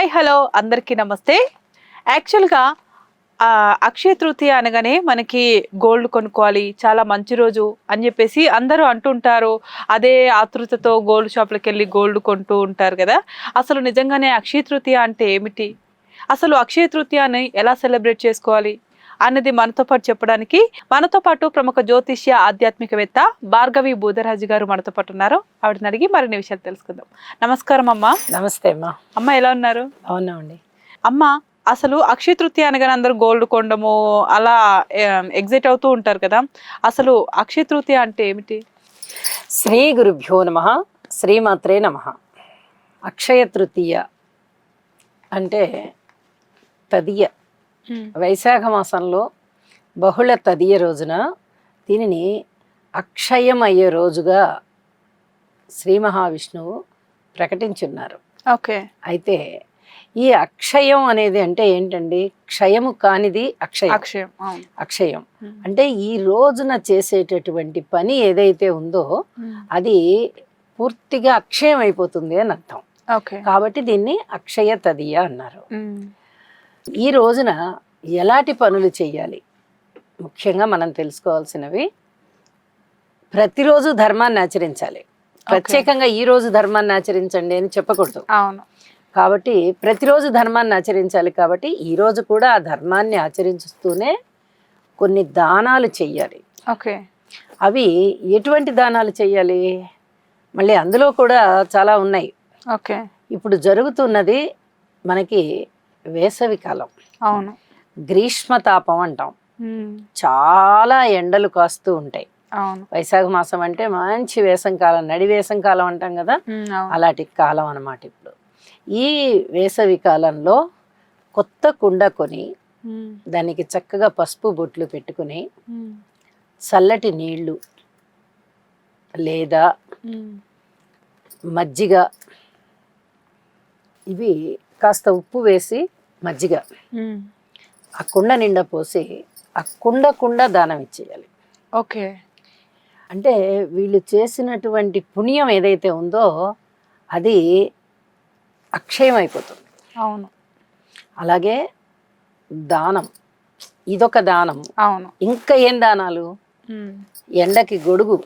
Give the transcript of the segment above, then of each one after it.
Hi hello అందరికీ నమస్తే. యాక్చువల్గా అక్షయ తృతీయ అనగానే మనకి గోల్డ్ కొనుక్కోవాలి, చాలా మంచి రోజు అని చెప్పేసి అందరూ అంటుంటారు. అదే ఆతృతతో గోల్డ్ షాప్లకు వెళ్ళి గోల్డ్ కొంటూ ఉంటారు కదా. అసలు నిజంగానే అక్షయ తృతీయ అంటే ఏమిటి, అసలు అక్షయ తృతీయాన్ని ఎలా సెలబ్రేట్ చేసుకోవాలి అన్నది మనతో పాటు చెప్పడానికి మనతో పాటు ప్రముఖ జ్యోతిష్య ఆధ్యాత్మికవేత్త భార్గవి బూదరాజు గారు మనతో పాటు ఉన్నారు. ఆవిడని అడిగి మరిన్ని విషయాలు తెలుసుకుందాం. నమస్కారం అమ్మా. నమస్తే అమ్మా. అమ్మ ఎలా ఉన్నారు? అవునండి అమ్మ, అసలు అక్షయ తృతీయ అనగానే అందరూ గోల్డ్ కొండము అలా ఎగ్జైట్ అవుతూ ఉంటారు కదా. అసలు అక్షయ తృతీయ అంటే ఏమిటి? శ్రీ గురుభ్యో నమః, శ్రీమాత్రే నమః. అక్షయ తృతీయ అంటే తదియ, వైశాఖ మాసంలో బహుళ తదియ రోజున దీనిని అక్షయం అయ్యే రోజుగా శ్రీ మహావిష్ణువు ప్రకటించున్నారు. ఓకే. అయితే ఈ అక్షయం అనేది అంటే ఏంటండి? క్షయము కానిది అక్షయం. అక్షయం అక్షయం అంటే ఈ రోజున చేసేటటువంటి పని ఏదైతే ఉందో అది పూర్తిగా అక్షయం అయిపోతుంది అని అర్థం. ఓకే. కాబట్టి దీన్ని అక్షయ తదియ అన్నారు. ఈ రోజున ఎలాంటి పనులు చేయాలి? ముఖ్యంగా మనం తెలుసుకోవాల్సినవి, ప్రతిరోజు ధర్మాన్ని ఆచరించాలి. ప్రత్యేకంగా ఈ రోజు ధర్మాన్ని ఆచరించండి అని చెప్పకూడదు. అవును. కాబట్టి ప్రతిరోజు ధర్మాన్ని ఆచరించాలి. కాబట్టి ఈ రోజు కూడా ఆ ధర్మాన్ని ఆచరిస్తూనే కొన్ని దానాలు చెయ్యాలి. ఓకే. అవి ఎటువంటి దానాలు చెయ్యాలి? మళ్ళీ అందులో కూడా చాలా ఉన్నాయి. ఓకే. ఇప్పుడు జరుగుతున్నది మనకి వేసవి కాలం. అవును. గ్రీష్మతాపం అంటాం. చాలా ఎండలు కాస్తూ ఉంటాయి. అవును. వైశాఖ మాసం అంటే మంచి వేసంకాలం, నడి వేసంకాలం అంటాం కదా, అలాంటి కాలం అన్నమాట. ఇప్పుడు ఈ వేసవి కాలంలో కొత్త కుండ కొని దానికి చక్కగా పసుపు బొట్లు పెట్టుకుని చల్లటి నీళ్లు లేదా మజ్జిగ, ఇవి కాస్త ఉప్పు వేసి మజ్జిగ ఆ కుండ నిండా పోసి ఆ కుండ దానం ఇచ్చేయాలి. ఓకే. అంటే వీళ్ళు చేసినటువంటి పుణ్యం ఏదైతే ఉందో అది అక్షయం అయిపోతుంది. అవును. అలాగే దానం, ఇదొక దానం. అవును. ఇంకా ఏం దానాలు? ఎండకి గొడుగు,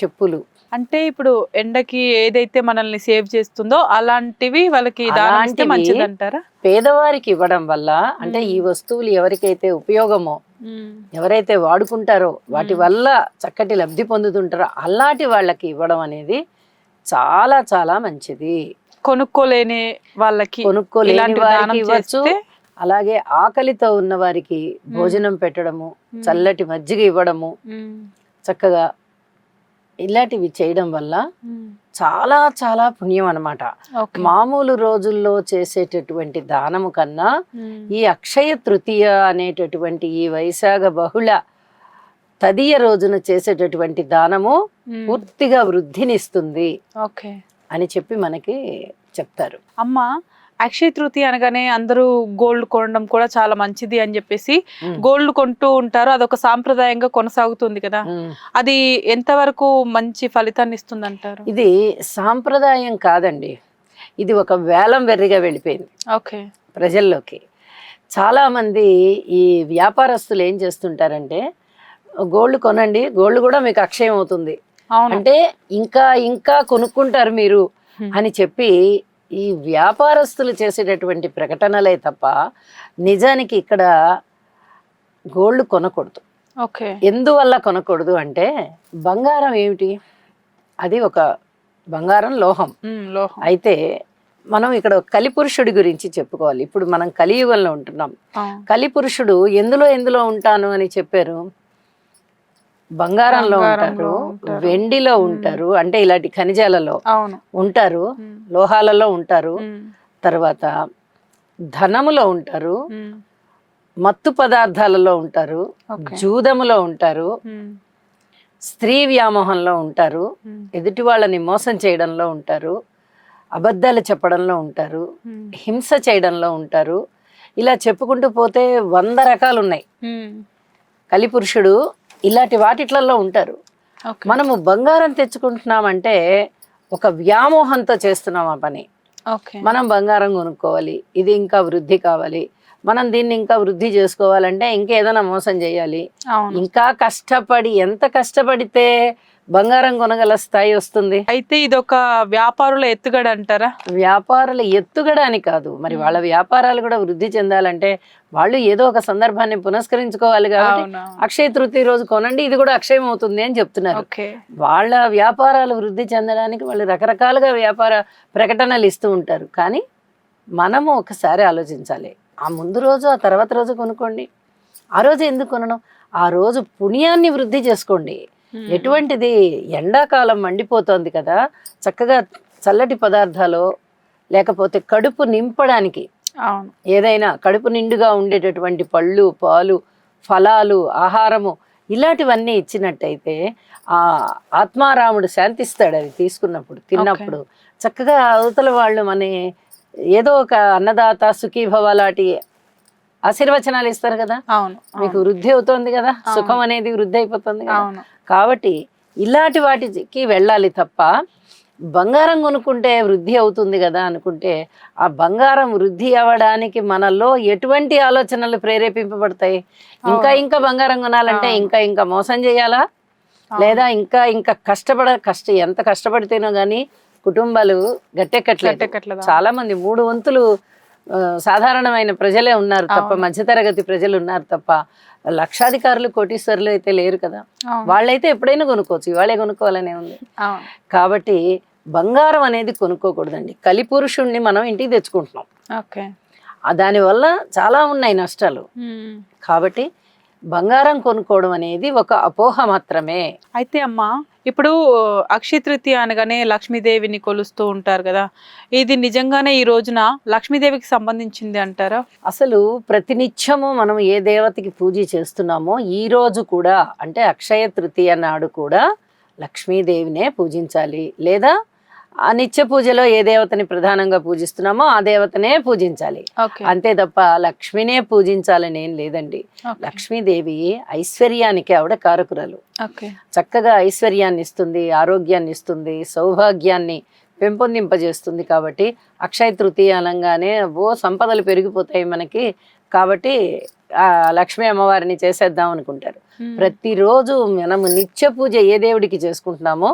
చెప్పులు. అంటే ఇప్పుడు ఎండకి ఏదైతే మనల్ని సేవ్ చేస్తుందో అలాంటివి వాళ్ళకి మంచిది అంటారా? పేదవారికి ఇవ్వడం వల్ల, అంటే ఈ వస్తువులు ఎవరికైతే ఉపయోగమో, ఎవరైతే వాడుకుంటారో, వాటి వల్ల చక్కటి లబ్ధి పొందుతుంటారో అలాంటి వాళ్ళకి ఇవ్వడం అనేది చాలా చాలా మంచిది. కొనుక్కోలేని వాళ్ళకి వారికి ఇవ్వచ్చు. అలాగే ఆకలితో ఉన్న వారికి భోజనం పెట్టడము, చల్లటి మజ్జిగ ఇవ్వడము, చక్కగా ఇలాంటివి చేయడం వల్ల చాలా చాలా పుణ్యం అన్నమాట. మామూలు రోజుల్లో చేసేటటువంటి దానము కన్నా ఈ అక్షయ తృతీయ అనేటటువంటి ఈ వైశాఖ బహుళ తదియ రోజున చేసేటటువంటి దానము పూర్తిగా వృద్ధినిస్తుంది అని చెప్పి మనకి చెప్తారు. అమ్మ, అక్షయ తృతీయ అనగానే అందరూ గోల్డ్ కొనడం కూడా చాలా మంచిది అని చెప్పేసి గోల్డ్ కొంటూ ఉంటారు. అదొక సాంప్రదాయంగా కొనసాగుతుంది కదా. అది ఎంతవరకు మంచి ఫలితాన్ని ఇస్తుంది అంటారు? ఇది సాంప్రదాయం కాదండి, ఇది ఒక వేలం వెర్రిగా వెళ్ళిపోయింది. ఓకే. ప్రజల్లోకి చాలా మంది ఈ వ్యాపారస్తులు ఏం చేస్తుంటారంటే, గోల్డ్ కొనండి, గోల్డ్ కూడా మీకు అక్షయం అవుతుంది అంటే ఇంకా ఇంకా కొనుక్కుంటారు మీరు అని చెప్పి ఈ వ్యాపారస్తులు చేసేటటువంటి ప్రకటనలే తప్ప నిజానికి ఇక్కడ గోల్డ్ కొనకూడదు. ఓకే. ఎందువల్ల కొనకూడదు అంటే, బంగారం ఏమిటి? అది ఒక బంగారం లోహం. అయితే మనం ఇక్కడ కలిపురుషుడి గురించి చెప్పుకోవాలి. ఇప్పుడు మనం కలియుగంలో ఉంటున్నాం. కలిపురుషుడు ఎందులో ఉంటాను అని చెప్పారు? బంగారంలో ఉంటారు, వెండిలో ఉంటారు, అంటే ఇలాంటి ఖనిజాలలో ఉంటారు, లోహాలలో ఉంటారు, తర్వాత ధనములో ఉంటారు, మత్తు పదార్థాలలో ఉంటారు, జూదములో ఉంటారు, స్త్రీ వ్యామోహంలో ఉంటారు, ఎదుటి వాళ్ళని మోసం చేయడంలో ఉంటారు, అబద్ధాలు చెప్పడంలో ఉంటారు, హింస చేయడంలో ఉంటారు. ఇలా చెప్పుకుంటూ పోతే 100 రకాలు ఉన్నాయి. కలిపురుషుడు ఇలాంటి వాటిట్లలో ఉంటారు. మనము బంగారం తెచ్చుకుంటున్నామంటే ఒక వ్యామోహంతో చేస్తున్నాం ఆ పని. ఓకే. మనం బంగారం కొనుక్కోవాలి, ఇది ఇంకా వృద్ధి కావాలి, మనం దీన్ని ఇంకా వృద్ధి చేసుకోవాలంటే ఇంకేదైనా మోసం చేయాలి, అవును. ఇంకా కష్టపడి ఎంత కష్టపడితే బంగారం కొనగల స్థాయి వస్తుంది. అయితే ఇదొక వ్యాపారుల ఎత్తుగడ అంటారా? వ్యాపారుల ఎత్తుగడ అని కాదు, మరి వాళ్ళ వ్యాపారాలు కూడా వృద్ధి చెందాలంటే వాళ్ళు ఏదో ఒక సందర్భాన్ని పునస్కరించుకోవాలి. కాబట్టి అవునా. అక్షయ తృతీయ రోజు కొనండి, ఇది కూడా అక్షయం అవుతుంది అని చెప్తున్నారు. ఓకే. వాళ్ళ వ్యాపారాలు వృద్ధి చెందడానికి వాళ్ళు రకరకాలుగా వ్యాపార ప్రకటనలు ఇస్తూ ఉంటారు. కానీ మనము ఒకసారి ఆలోచించాలి, ఆ ముందు రోజు ఆ తర్వాత రోజు కొనుక్కోండి. ఆ రోజు ఎందుకు కొనడం? ఆ రోజు పుణ్యాన్ని వృద్ధి చేసుకోండి. ఎటువంటిది, ఎండాకాలం మండిపోతోంది కదా, చక్కగా చల్లటి పదార్థాలు లేకపోతే కడుపు నింపడానికి అవును. ఏదైనా కడుపు నిండుగా ఉండేటటువంటి పళ్ళు, పాలు, ఫలాలు, ఆహారము ఇలాంటివన్నీ ఇచ్చినట్టయితే ఆ ఆత్మారాముడు శాంతిస్తాడు అవి తీసుకున్నప్పుడు, తిన్నప్పుడు. చక్కగా అవతల వాళ్ళు మన ఏదో ఒక అన్నదాత సుఖీభవ లాంటి ఆశీర్వచనాలు ఇస్తారు కదా. అవును. మీకు వృద్ధి అవుతోంది కదా, సుఖం అనేది వృద్ధి అయిపోతుంది కదా. అవును. కాబట్టి ఇలాంటి వాటికి వెళ్ళాలి తప్ప బంగారం కొనుక్కుంటే వృద్ధి అవుతుంది కదా అనుకుంటే ఆ బంగారం వృద్ధి అవ్వడానికి మనలో ఎటువంటి ఆలోచనలు ప్రేరేపింపబడతాయి? ఇంకా ఇంకా బంగారం కొనాలంటే ఇంకా ఇంకా మోసం చేయాలా, లేదా ఇంకా ఇంకా ఎంత కష్టపడితేనో గానీ కుటుంబాలు గట్టెక్కట్లేదు. చాలా మంది 3 వంతులు సాధారణమైన ప్రజలే ఉన్నారు తప్ప, మధ్యతరగతి ప్రజలు ఉన్నారు తప్ప లక్షాధికారులు కోటీశ్వరులు అయితే లేరు కదా. వాళ్ళైతే ఎప్పుడైనా కొనుక్కోవచ్చు, ఇవాళే కొనుక్కోవాలనే ఉంది. కాబట్టి బంగారం అనేది కొనుక్కోకూడదండి. కలిపురుషుణ్ణి మనం ఇంటికి తెచ్చుకుంటున్నాం, దానివల్ల చాలా ఉన్నాయి నష్టాలు. కాబట్టి బంగారం కొనుక్కోవడం అనేది ఒక అపోహ మాత్రమే. అయితే అమ్మా, ఇప్పుడు అక్షయ తృతీయ అనగానే లక్ష్మీదేవిని కొలుస్తూ ఉంటారు కదా, ఇది నిజంగానే ఈ రోజున లక్ష్మీదేవికి సంబంధించింది అంటారా? అసలు ప్రతినిత్యము మనం ఏ దేవతకి పూజ చేస్తున్నామో ఈ రోజు కూడా, అంటే అక్షయ తృతీయ నాడు కూడా లక్ష్మీదేవినే పూజించాలి. లేదా ఆ నిత్య పూజలో ఏ దేవతని ప్రధానంగా పూజిస్తున్నామో ఆ దేవతనే పూజించాలి. అంతే తప్ప లక్ష్మినే పూజించాలని ఏం లేదండి. లక్ష్మీదేవి ఐశ్వర్యానికి ఆవిడ కారకురాలు. చక్కగా ఐశ్వర్యాన్ని ఇస్తుంది, ఆరోగ్యాన్ని ఇస్తుంది, సౌభాగ్యాన్ని పెంపొందింపజేస్తుంది. కాబట్టి అక్షయ తృతీయ అనగానే సంపదలు పెరిగిపోతాయి మనకి, కాబట్టి ఆ లక్ష్మీ అమ్మవారిని చేసేద్దాం అనుకుంటారు. ప్రతిరోజు మనము నిత్య పూజ ఏ దేవుడికి చేసుకుంటున్నామో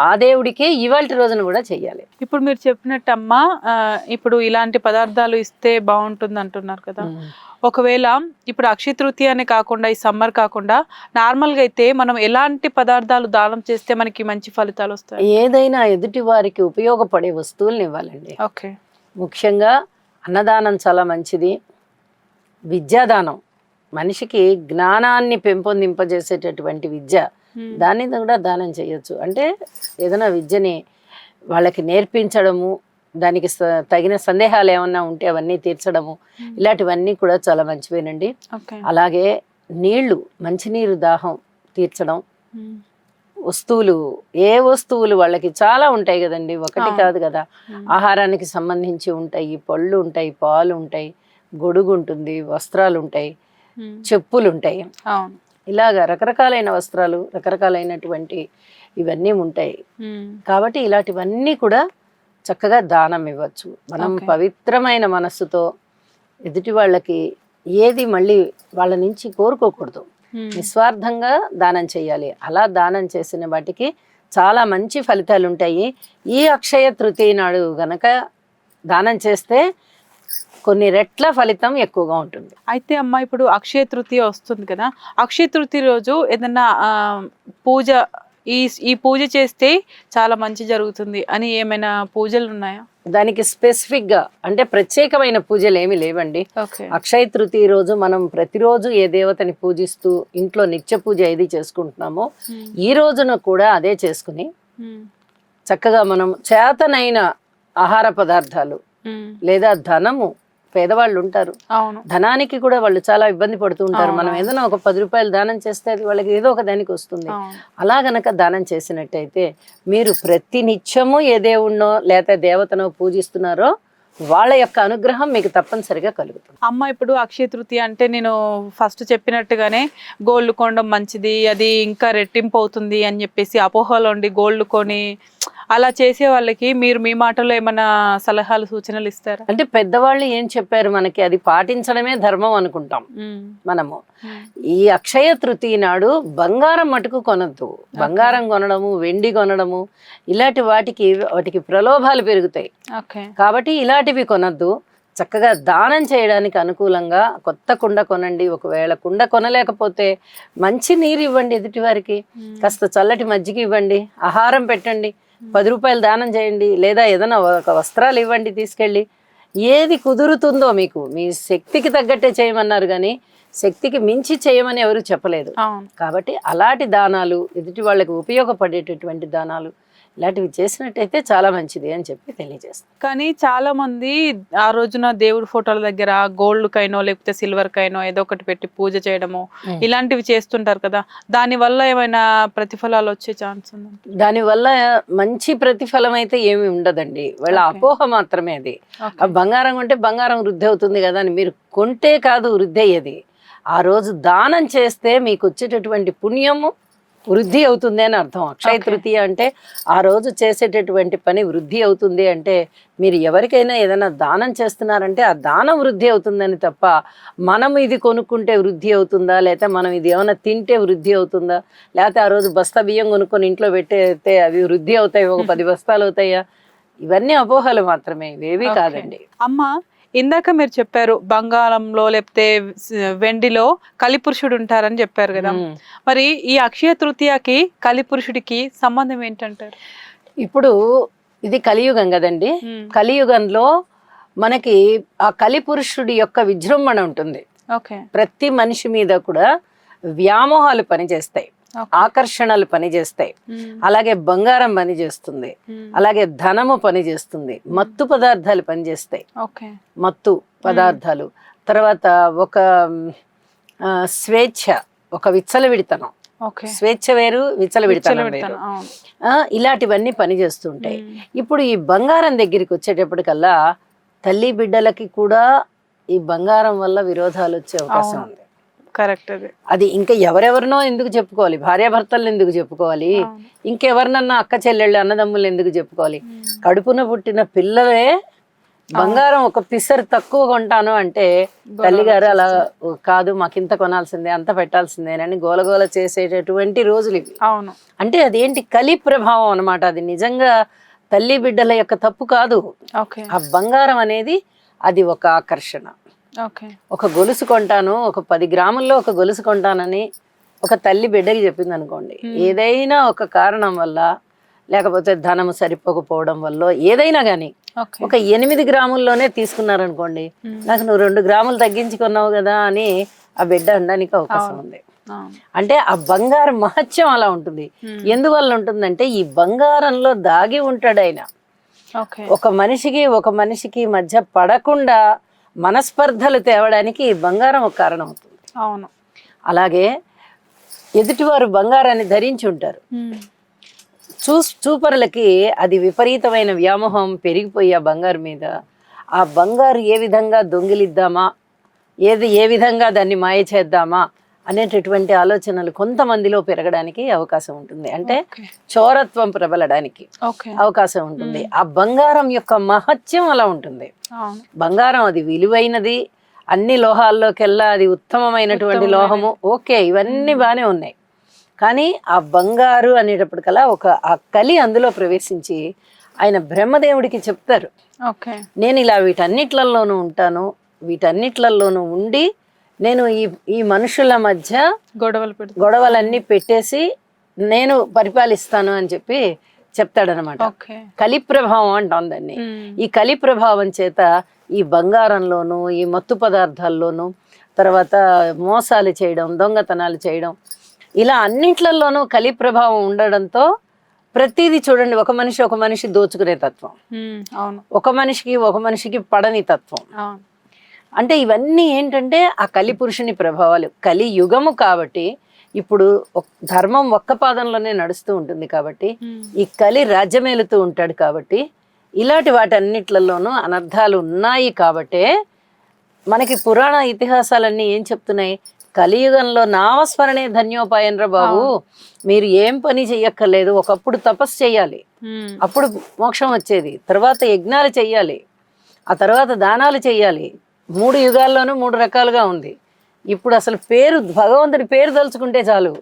ఆ దేవుడికే ఇవాళ రోజున కూడా చెయ్యాలి. ఇప్పుడు మీరు చెప్పినట్టు అమ్మా, ఇప్పుడు ఇలాంటి పదార్థాలు ఇస్తే బాగుంటుంది అంటున్నారు కదా. ఒకవేళ ఇప్పుడు అక్షయ తృతీయ అనే కాకుండా, ఈ సమ్మర్ కాకుండా నార్మల్ గా అయితే మనం ఎలాంటి పదార్థాలు దానం చేస్తే మనకి మంచి ఫలితాలు వస్తాయి? ఏదైనా ఎదుటి వారికి ఉపయోగపడే వస్తువుల్ని ఇవ్వాలండి. ముఖ్యంగా అన్నదానం చాలా మంచిది. విద్యాదానం, మనిషికి జ్ఞానాన్ని పెంపొందింపజేసేటటువంటి విద్య, దాన్ని కూడా దానం చేయొచ్చు. అంటే ఏదైనా విద్యని వాళ్ళకి నేర్పించడము, దానికి తగిన సందేహాలు ఏమన్నా ఉంటే అవన్నీ తీర్చడము, ఇలాంటివన్నీ కూడా చాలా మంచివేనండి. అలాగే నీళ్లు, మంచినీరు దాహం తీర్చడం, వస్తువులు, ఏ వస్తువులు వాళ్ళకి చాలా ఉంటాయి కదండి, ఒకటి కాదు కదా. ఆహారానికి సంబంధించి ఉంటాయి, పళ్ళు ఉంటాయి, పాలు ఉంటాయి, గొడుగు ఉంటుంది, వస్త్రాలు ఉంటాయి, చెప్పులు ఉంటాయి, ఇలాగా రకరకాలైన వస్త్రాలు, రకరకాలైనటువంటి ఇవన్నీ ఉంటాయి. కాబట్టి ఇలాంటివన్నీ కూడా చక్కగా దానం ఇవ్వచ్చు. మనం పవిత్రమైన మనస్సుతో ఎదుటి వాళ్ళకి ఏది మళ్ళీ వాళ్ళ నుంచి కోరుకోకూడదు, నిస్వార్థంగా దానం చేయాలి. అలా దానం చేసిన వాటికి చాలా మంచి ఫలితాలు ఉంటాయి. ఈ అక్షయ తృతీయ నాడు గనక దానం చేస్తే కొన్ని రెట్ల ఫలితం ఎక్కువగా ఉంటుంది. అయితే అమ్మ, ఇప్పుడు అక్షయ తృతీయ వస్తుంది కదా, అక్షయ తృతీయ రోజు ఏదన్నా పూజ, ఈ పూజ చేస్తే చాలా మంచి జరుగుతుంది అని ఏమైనా పూజలు ఉన్నాయా? దానికి స్పెసిఫిక్ గా అంటే ప్రత్యేకమైన పూజలు ఏమి లేవండి. అక్షయ తృతీయ రోజు మనం ప్రతిరోజు ఏ దేవతని పూజిస్తూ ఇంట్లో నిత్య పూజ ఏది చేసుకుంటున్నామో ఈ రోజున కూడా అదే చేసుకుని చక్కగా మనం చేతనైన ఆహార పదార్థాలు లేదా ధనము, పేదవాళ్ళు ఉంటారు, ధనానికి కూడా వాళ్ళు చాలా ఇబ్బంది పడుతూ ఉంటారు. మనం ఏదైనా ఒక 10 రూపాయలు దానం చేస్తే అది వాళ్ళకి ఏదో ఒక దానికి వస్తుంది. అలా గనక దానం చేసినట్టయితే మీరు ప్రతి నిత్యము ఏ దేవుణ్ణో లేదా దేవతనో పూజిస్తున్నారో వాళ్ళ యొక్క అనుగ్రహం మీకు తప్పనిసరిగా కలుగుతుంది. అమ్మ, ఇప్పుడు అక్షయ తృతీయ అంటే నేను ఫస్ట్ చెప్పినట్టుగానే గోల్డ్ కొనడం మంచిది, అది ఇంకా రెట్టింపు అవుతుంది అని చెప్పేసి అపోహలో ఉండి గోల్డ్ కొని అలా చేసే వాళ్ళకి మీరు మీ మాటలో ఏమైనా సలహాలు సూచనలు ఇస్తారా? అంటే పెద్దవాళ్ళు ఏం చెప్పారు మనకి, అది పాటించడమే ధర్మం అనుకుంటాం మనము. ఈ అక్షయ తృతీయ నాడు బంగారం మటుకు కొనద్దు. బంగారం కొనడము, వెండి కొనడము, ఇలాంటి వాటికి ప్రలోభాలు పెరుగుతాయి కాబట్టి ఇలాంటివి కొనద్దు. చక్కగా దానం చేయడానికి అనుకూలంగా కొత్త కుండ కొనండి. ఒకవేళ కుండ కొనలేకపోతే మంచి నీరు ఇవ్వండి ఎదుటి వారికి, కాస్త చల్లటి మజ్జిగ ఇవ్వండి, ఆహారం పెట్టండి, 10 రూపాయలు దానం చేయండి, లేదా ఏదైనా ఒక వస్త్రాలు ఇవ్వండి తీసుకెళ్ళి. ఏది కుదురుతుందో మీకు, మీ శక్తికి తగ్గట్టే చేయమన్నారు కానీ శక్తికి మించి చేయమని ఎవరు చెప్పలేదు. కాబట్టి అలాంటి దానాలు, ఎదుటి వాళ్ళకి ఉపయోగపడేటటువంటి దానాలు ఇలాంటివి చేసినట్టయితే చాలా మంచిది అని చెప్పి తెలియజేస్తాం. కానీ చాలా మంది ఆ రోజున దేవుడి ఫోటోల దగ్గర గోల్డ్ కైనో లేకపోతే సిల్వర్ కైనో ఏదో ఒకటి పెట్టి పూజ చేయడము ఇలాంటివి చేస్తుంటారు కదా, దాని వల్ల ఏమైనా ప్రతిఫలాలు వచ్చే ఛాన్స్ ఉందా? దాని వల్ల మంచి ప్రతిఫలం అయితే ఏమి ఉండదండి, వాళ్ళ అపోహ మాత్రమే అది. ఆ బంగారం కొంటే బంగారం వృద్ధి అవుతుంది కదా అని, మీరు కొంటే కాదు వృద్ధి అయ్యేది, ఆ రోజు దానం చేస్తే మీకు వచ్చేటటువంటి పుణ్యము వృద్ధి అవుతుంది అని అర్థం. అక్షయ తృతీయ అంటే ఆ రోజు చేసేటటువంటి పని వృద్ధి అవుతుంది అంటే, మీరు ఎవరికైనా ఏదైనా దానం చేస్తున్నారంటే ఆ దానం వృద్ధి అవుతుందని తప్ప, మనం ఇది కొనుక్కుంటే వృద్ధి అవుతుందా, లేకపోతే మనం ఇది ఏమైనా తింటే వృద్ధి అవుతుందా, లేకపోతే ఆ రోజు బస్తా బియ్యం కొనుక్కొని ఇంట్లో పెట్టేస్తే అవి వృద్ధి అవుతాయి, ఒక 10 బస్తాలు అవుతాయా, ఇవన్నీ అపోహలు మాత్రమే, ఇవేవి కాదండి. అమ్మ, ఇందాక మీరు చెప్పారు బంగారంలో లేకపోతే వెండిలో కలిపురుషుడు ఉంటారని చెప్పారు కదా, మరి ఈ అక్షయ తృతీయకి కలిపురుషుడికి సంబంధం ఏంటంటారు? ఇప్పుడు ఇది కలియుగం కదండి, కలియుగంలో మనకి ఆ కలిపురుషుడి యొక్క విజృంభణ ఉంటుంది. ప్రతి మనిషి మీద కూడా వ్యామోహాలు పనిచేస్తాయి, ఆకర్షణలు పనిచేస్తాయి, అలాగే బంగారం పనిచేస్తుంది, అలాగే ధనము పనిచేస్తుంది, మత్తు పదార్థాలు పనిచేస్తాయి, మత్తు పదార్థాలు. తర్వాత ఒక స్వేచ్ఛ, ఒక విచ్చలవిడితనం, స్వేచ్ఛ వేరు, విచ్చలవిడితనం వేరు, ఇలాంటివన్నీ పనిచేస్తుంటాయి. ఇప్పుడు ఈ బంగారం దగ్గరికి వచ్చేటప్పటికల్లా తల్లి బిడ్డలకి కూడా ఈ బంగారం వల్ల విరోధాలు వచ్చే అవకాశం ఉంది. కరెక్ట్. అది ఇంకా ఎవరెవరినో ఎందుకు చెప్పుకోవాలి, భార్యాభర్తలను ఎందుకు చెప్పుకోవాలి, ఇంకెవరినన్నా అక్క చెల్లెళ్ళు అన్నదమ్ములు ఎందుకు చెప్పుకోవాలి, కడుపున పుట్టిన పిల్లలే బంగారం ఒక పిసరు తక్కువ కొంటాను అంటే తల్లిగారు అలా కాదు, మాకింత కొనాల్సిందే, అంత పెట్టాల్సిందేనని గోలగోల చేసేటటువంటి రోజులు ఇవి. అంటే అదేంటి, కలి ప్రభావం అన్నమాట. అది నిజంగా తల్లి బిడ్డల యొక్క తప్పు కాదు. ఆ బంగారం అనేది అది ఒక ఆకర్షణ. ఒక గొలుసు కొంటాను, ఒక 10 గ్రాముల్లో ఒక గొలుసు కొంటానని ఒక తల్లి బిడ్డకి చెప్పింది అనుకోండి, ఏదైనా ఒక కారణం వల్ల, లేకపోతే ధనము సరిపోకపోవడం వల్ల, ఏదైనా కానీ ఒక 8 గ్రాముల్లోనే తీసుకున్నారనుకోండి, నాకు నువ్వు 2 గ్రాములు తగ్గించుకున్నావు కదా అని ఆ బిడ్డ అనడానికి అవకాశం ఉంది. అంటే ఆ బంగారం మహత్యం అలా ఉంటుంది. ఎందువల్ల ఉంటుందంటే ఈ బంగారంలో దాగి ఉంటాడు ఆయన. ఒక మనిషికి మధ్య పడకుండా మనస్పర్ధలు తేవడానికి బంగారం ఒక కారణం అవుతుంది. అలాగే ఎదుటివారు బంగారాన్ని ధరించి ఉంటారు, చూపరులకి అది విపరీతమైన వ్యామోహం పెరిగిపోయి ఆ బంగారు మీద, ఆ బంగారు ఏ విధంగా దొంగిలిద్దామా, ఏ విధంగా దాన్ని మాయ చేద్దామా అనేటటువంటి ఆలోచనలు కొంతమందిలో పెరగడానికి అవకాశం ఉంటుంది. అంటే చోరత్వం ప్రబలడానికి అవకాశం ఉంటుంది. ఆ బంగారం యొక్క మహత్యం అలా ఉంటుంది. బంగారం అది విలువైనది, అన్ని లోహాల్లోకెల్లా అది ఉత్తమమైనటువంటి లోహము. ఓకే, ఇవన్నీ బాగానే ఉన్నాయి. కానీ ఆ బంగారు అనేటప్పటికల్లా ఆ కలి అందులో ప్రవేశించి ఆయన బ్రహ్మదేవుడికి చెప్తారు, నేను ఇలా వీటన్నిట్లలోనూ ఉంటాను, వీటన్నిట్లలోనూ ఉండి నేను ఈ మనుషుల మధ్య గొడవలన్నీ పెట్టేసి నేను పరిపాలిస్తాను అని చెప్పి చెప్తాడనమాట. కలి ప్రభావం అంటాం దాన్ని. ఈ కలి ప్రభావం చేత ఈ బంగారంలోను, ఈ మత్తు పదార్థాల్లోనూ, తర్వాత మోసాలు చేయడం, దొంగతనాలు చేయడం, ఇలా అన్నిట్లలోనూ కలి ప్రభావం ఉండడంతో ప్రతిదీ చూడండి, ఒక మనిషి దోచుకునే తత్వం, ఒక మనిషికి పడని తత్వం. అంటే ఇవన్నీ ఏంటంటే ఆ కలి పురుషుని ప్రభావాలు. కలి యుగము కాబట్టి ఇప్పుడు ధర్మం ఒక్క పాదంలోనే నడుస్తూ ఉంటుంది కాబట్టి, ఈ కలి రాజ్యమేలుతూ ఉంటాడు కాబట్టి, ఇలాంటి వాటన్నిట్లలోనూ అనర్థాలు ఉన్నాయి కాబట్టే మనకి పురాణ ఇతిహాసాలన్నీ ఏం చెప్తున్నాయి, కలియుగంలో నామస్మరణే ధన్యోపాయం రా బాబు. మీరు ఏం పని చెయ్యక్కర్లేదు. ఒకప్పుడు తపస్సు చేయాలి, అప్పుడు మోక్షం వచ్చేది. తర్వాత యజ్ఞాలు చెయ్యాలి, ఆ తర్వాత దానాలు చెయ్యాలి. 3 యుగాల్లోనూ 3 రకాలుగా ఉంది. ఇప్పుడు అసలు భగవంతుడి పేరు తలుచుకుంటే చాలు.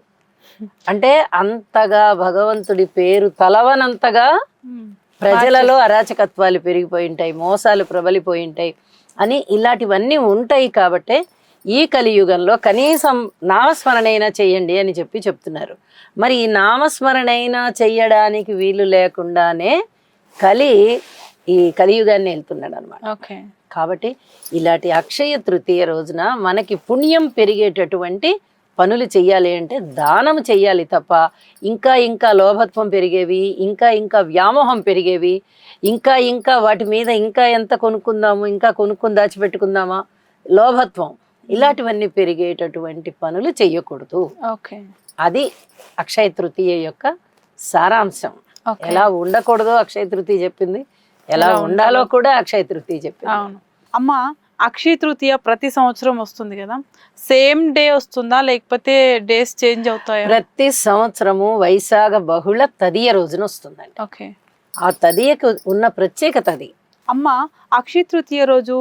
అంటే అంతగా భగవంతుడి పేరు తలవనంతగా ప్రజలలో అరాచకత్వాలు పెరిగిపోయి ఉంటాయి, మోసాలు ప్రబలిపోయి ఉంటాయి అని ఇలాంటివన్నీ ఉంటాయి. కాబట్టే ఈ కలియుగంలో కనీసం నామస్మరణైనా చెయ్యండి అని చెప్తున్నారు. మరి ఈ నామస్మరణైనా చెయ్యడానికి వీలు లేకుండానే ఈ కలియుగాన్ని వెళ్తున్నాడు అనమాట. కాబట్టి ఇలాంటి అక్షయ తృతీయ రోజున మనకి పుణ్యం పెరిగేటటువంటి పనులు చెయ్యాలి అంటే దానం చెయ్యాలి తప్ప ఇంకా ఇంకా లోభత్వం పెరిగేవి, ఇంకా ఇంకా వ్యామోహం పెరిగేవి, ఇంకా వాటి మీద ఇంకా ఎంత కొనుక్కుందాము, ఇంకా కొనుక్కొని దాచిపెట్టుకుందామా, లోభత్వం ఇలాంటివన్నీ పెరిగేటటువంటి పనులు చెయ్యకూడదు. అది అక్షయ తృతీయ యొక్క సారాంశం. ఎలా ఉండకూడదో అక్షయ తృతీయ చెప్పింది, ఎలా ఉండాలో కూడా అక్షయ తృతీయ చెప్పింది. అమ్మ, అక్షయ తృతీయ ప్రతి సంవత్సరం వస్తుంది కదా, సేమ్ డే వస్తుందా లేకపోతే డేస్ చేంజ్ అవుతాయా? ప్రతి సంవత్సరము వైశాఖ బహుళ తదియ రోజున వస్తుందండి. ఆ తదియకు ఉన్న ప్రత్యేకత అది. అమ్మ, అక్షయ తృతీయ రోజు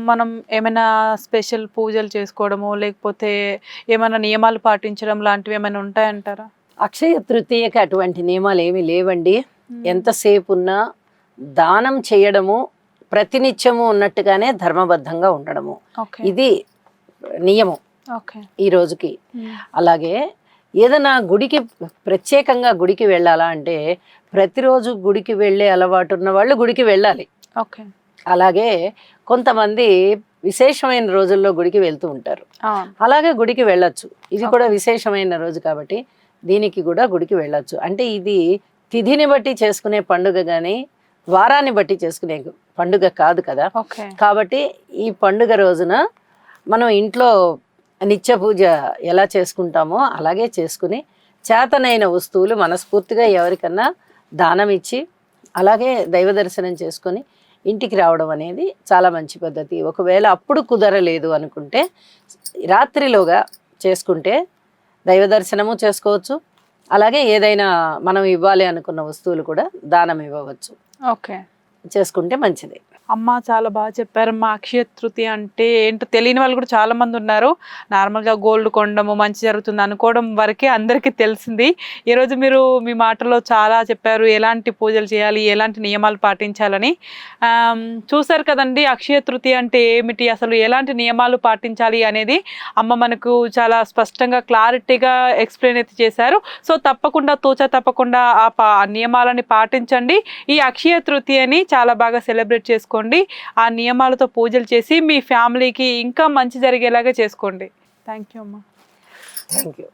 మనం ఏమైనా స్పెషల్ పూజలు చేసుకోవడము లేకపోతే ఏమైనా నియమాలు పాటించడం లాంటివి ఏమైనా ఉంటాయంటారా? అక్షయ తృతీయకి అటువంటి నియమాలు ఏమీ లేవండి. ఎంతసేపు ఉన్నా దానం చేయడము, ప్రతినిత్యము ఉన్నట్టుగానే ధర్మబద్ధంగా ఉండడము, ఇది నియమం ఈ రోజుకి. అలాగే ఏదైనా గుడికి ప్రత్యేకంగా గుడికి వెళ్ళాలా అంటే ప్రతిరోజు గుడికి వెళ్ళే అలవాటు ఉన్న వాళ్ళు గుడికి వెళ్ళాలి. అలాగే కొంతమంది విశేషమైన రోజుల్లో గుడికి వెళ్తూ ఉంటారు, అలాగే గుడికి వెళ్ళొచ్చు. ఇది కూడా విశేషమైన రోజు కాబట్టి దీనికి కూడా గుడికి వెళ్ళొచ్చు. అంటే ఇది తిథిని బట్టి చేసుకునే పండుగ కానీ వారాన్ని బట్టి చేసుకునే పండుగ కాదు కదా. కాబట్టి ఈ పండుగ రోజున మనం ఇంట్లో నిత్య పూజ ఎలా చేసుకుంటామో అలాగే చేసుకుని చేతనైన వస్తువులు మనస్ఫూర్తిగా ఎవరికన్నా దానం ఇచ్చి అలాగే దైవ దర్శనం చేసుకొని ఇంటికి రావడం అనేది చాలా మంచి పద్ధతి. ఒకవేళ అప్పుడు కుదరలేదు అనుకుంటే రాత్రిలోగా చేసుకుంటే దైవ దర్శనము చేసుకోవచ్చు, అలాగే ఏదైనా మనం ఇవ్వాలి అనుకున్న వస్తువులు కూడా దానం ఇవ్వవచ్చు. చేసుకుంటే మంచిది. అమ్మ, చాలా బాగా చెప్పారమ్మా. అక్షయ తృతీయ అంటే ఏంటో తెలియని వాళ్ళు కూడా చాలా మంది ఉన్నారు. నార్మల్గా గోల్డ్ కొనడము మంచి జరుగుతుంది అనుకోవడం వరకే అందరికీ తెలిసింది. ఈరోజు మీరు మీ మాటలో చాలా చెప్పారు, ఎలాంటి పూజలు చేయాలి, ఎలాంటి నియమాలు పాటించాలని. చూసారు కదండి, అక్షయ తృతీయ అంటే ఏమిటి, అసలు ఎలాంటి నియమాలు పాటించాలి అనేది అమ్మ మనకు చాలా స్పష్టంగా క్లారిటీగా ఎక్స్ప్లెయిన్ అయితే చేశారు. సో తప్పకుండా తప్పకుండా ఆ నియమాలని పాటించండి. ఈ అక్షయ తృతీయని చాలా బాగా సెలబ్రేట్ చేసుకోండి. ఆ నియమాలతో పూజలు చేసి మీ ఫ్యామిలీకి ఇంకా మంచి జరిగేలాగా చేసుకోండి. థ్యాంక్ యూ అమ్మా. Thank you.